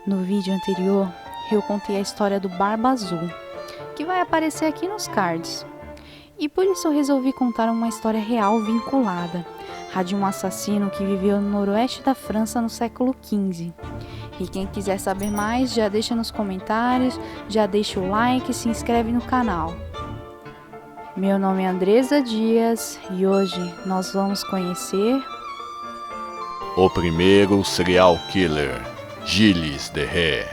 No vídeo anterior, eu contei a história do Barba Azul, que vai aparecer aqui nos cards. E por isso eu resolvi contar uma história real vinculada, a de um assassino que viveu no noroeste da França no século XV. E quem quiser saber mais, já deixa nos comentários, já deixa o like e se inscreve no canal. Meu nome é Andresa Dias e hoje nós vamos conhecer o primeiro serial killer, Gilles de Rais.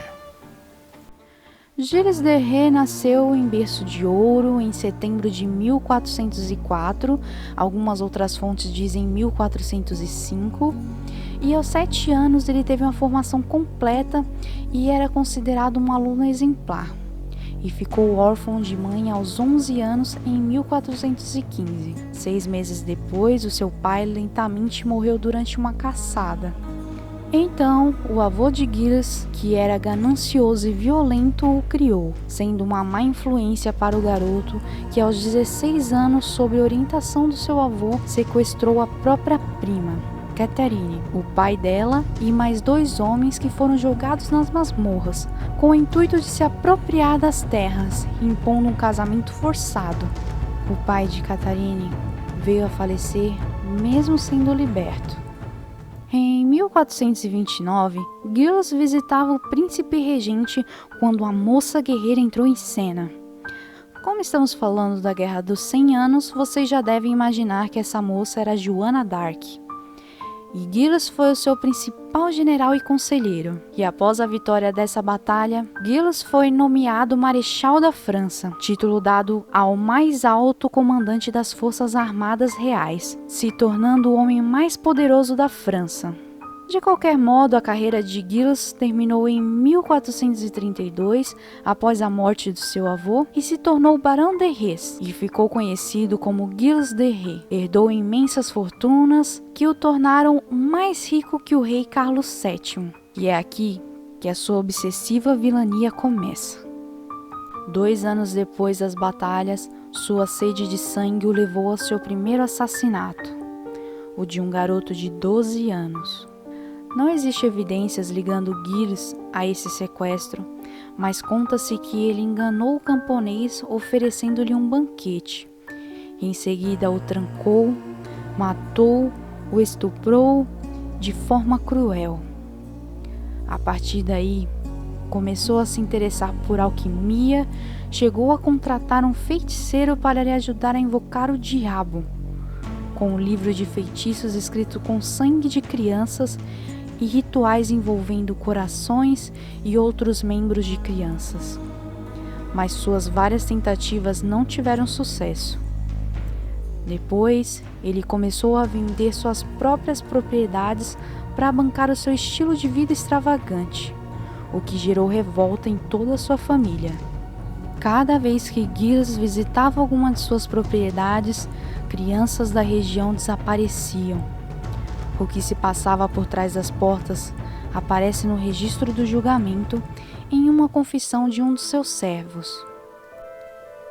Gilles de Rais nasceu em berço de ouro em setembro de 1404, algumas outras fontes dizem 1405, e aos 7 anos ele teve uma formação completa e era considerado um aluno exemplar, e ficou órfão de mãe aos 11 anos em 1415. 6 meses depois, o seu pai lentamente morreu durante uma caçada. Então, o avô de Gilles, que era ganancioso e violento, o criou, sendo uma má influência para o garoto, que aos 16 anos, sob orientação do seu avô, sequestrou a própria prima, Catherine, o pai dela, e mais 2 homens que foram jogados nas masmorras, com o intuito de se apropriar das terras, impondo um casamento forçado. O pai de Catherine veio a falecer, mesmo sendo liberto. Em 1429, Gilles visitava o príncipe regente quando a moça guerreira entrou em cena. Como estamos falando da Guerra dos 100 Anos, vocês já devem imaginar que essa moça era Joana d'Arc. E Gilles foi o seu principal general e conselheiro. E após a vitória dessa batalha, Gilles foi nomeado Marechal da França, título dado ao mais alto comandante das Forças Armadas Reais, se tornando o homem mais poderoso da França. De qualquer modo, a carreira de Gilles terminou em 1432, após a morte do seu avô, e se tornou Barão de Rais, e ficou conhecido como Gilles de Rais. Herdou imensas fortunas que o tornaram mais rico que o rei Carlos VII. E é aqui que a sua obsessiva vilania começa. 2 anos depois das batalhas, sua sede de sangue o levou ao seu primeiro assassinato, o de um garoto de 12 anos. Não existe evidências ligando Gilles a esse sequestro, mas conta-se que ele enganou o camponês oferecendo-lhe um banquete. Em seguida o trancou, matou, o estuprou de forma cruel. A partir daí, começou a se interessar por alquimia, chegou a contratar um feiticeiro para lhe ajudar a invocar o diabo, com um livro de feitiços escrito com sangue de crianças e rituais envolvendo corações e outros membros de crianças. Mas suas várias tentativas não tiveram sucesso. Depois, ele começou a vender suas próprias propriedades para bancar o seu estilo de vida extravagante, o que gerou revolta em toda a sua família. Cada vez que Gilles visitava alguma de suas propriedades, crianças da região desapareciam. O que se passava por trás das portas aparece no registro do julgamento em uma confissão de um dos seus servos.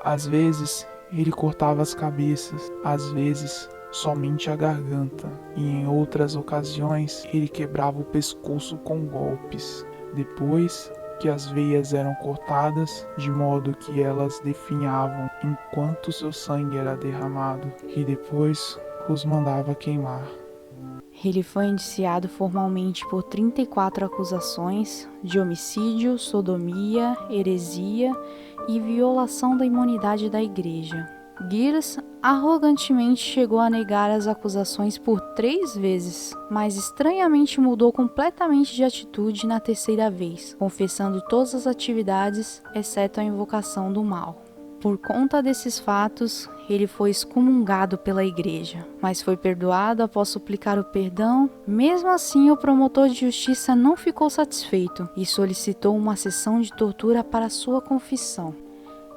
Às vezes, ele cortava as cabeças, às vezes, somente a garganta, e em outras ocasiões, ele quebrava o pescoço com golpes. Depois que as veias eram cortadas, de modo que elas definhavam enquanto seu sangue era derramado, e depois os mandava queimar. Ele foi indiciado formalmente por 34 acusações de homicídio, sodomia, heresia e violação da imunidade da igreja. Gilles arrogantemente chegou a negar as acusações por 3 vezes, mas estranhamente mudou completamente de atitude na 3ª vez, confessando todas as atividades, exceto a invocação do mal. Por conta desses fatos, ele foi excomungado pela igreja, mas foi perdoado após suplicar o perdão. Mesmo assim, o promotor de justiça não ficou satisfeito e solicitou uma sessão de tortura para sua confissão.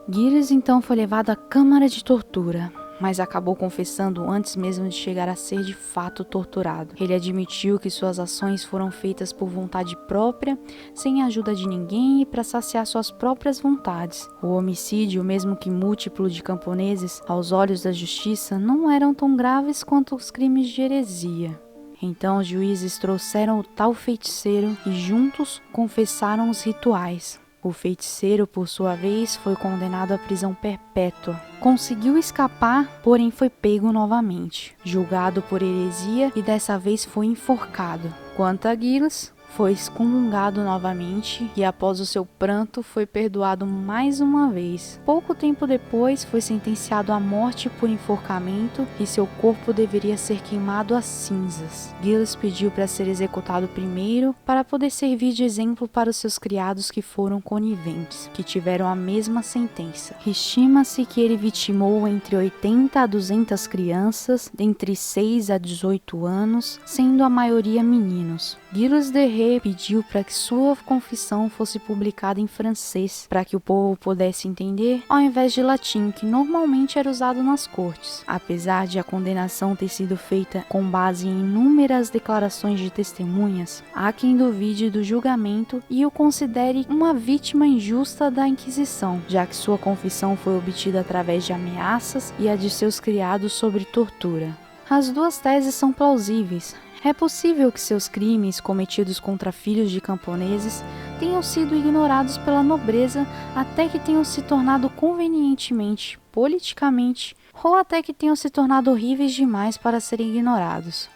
Gilles então foi levado à câmara de tortura, mas acabou confessando antes mesmo de chegar a ser de fato torturado. Ele admitiu que suas ações foram feitas por vontade própria, sem a ajuda de ninguém e para saciar suas próprias vontades. O homicídio, mesmo que múltiplo de camponeses, aos olhos da justiça, não eram tão graves quanto os crimes de heresia. Então os juízes trouxeram o tal feiticeiro e juntos confessaram os rituais. O feiticeiro, por sua vez, foi condenado à prisão perpétua. Conseguiu escapar, porém foi pego novamente, julgado por heresia e dessa vez foi enforcado. Quanto a Giles, foi excomungado novamente e após o seu pranto foi perdoado mais uma vez. Pouco tempo depois foi sentenciado à morte por enforcamento e seu corpo deveria ser queimado às cinzas. Giles pediu para ser executado primeiro para poder servir de exemplo para os seus criados que foram coniventes, que tiveram a mesma sentença. Estima-se que ele vitimou entre 80 a 200 crianças, entre 6 a 18 anos, sendo a maioria meninos. Giles de Ré pediu para que sua confissão fosse publicada em francês, para que o povo pudesse entender, ao invés de latim, que normalmente era usado nas cortes. Apesar de a condenação ter sido feita com base em inúmeras declarações de testemunhas, há quem duvide do julgamento e o considere uma vítima injusta da Inquisição, já que sua confissão foi obtida através de ameaças e a de seus criados sobre tortura. As duas teses são plausíveis. É possível que seus crimes cometidos contra filhos de camponeses tenham sido ignorados pela nobreza até que tenham se tornado convenientemente, politicamente, ou até que tenham se tornado horríveis demais para serem ignorados.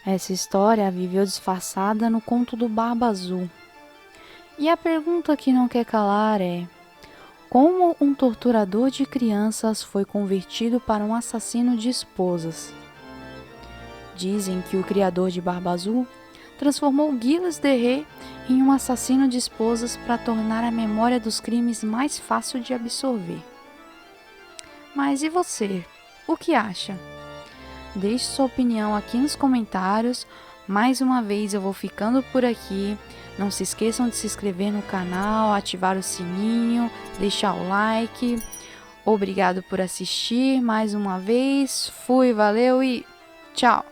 Essa história viveu disfarçada no conto do Barba Azul. E a pergunta que não quer calar é: como um torturador de crianças foi convertido para um assassino de esposas? Dizem que o criador de Barba Azul transformou Giles de Ré em um assassino de esposas para tornar a memória dos crimes mais fácil de absorver. Mas e você? O que acha? Deixe sua opinião aqui nos comentários. Mais uma vez eu vou ficando por aqui. Não se esqueçam de se inscrever no canal, ativar o sininho, deixar o like. Obrigado por assistir mais uma vez. Fui, valeu e tchau!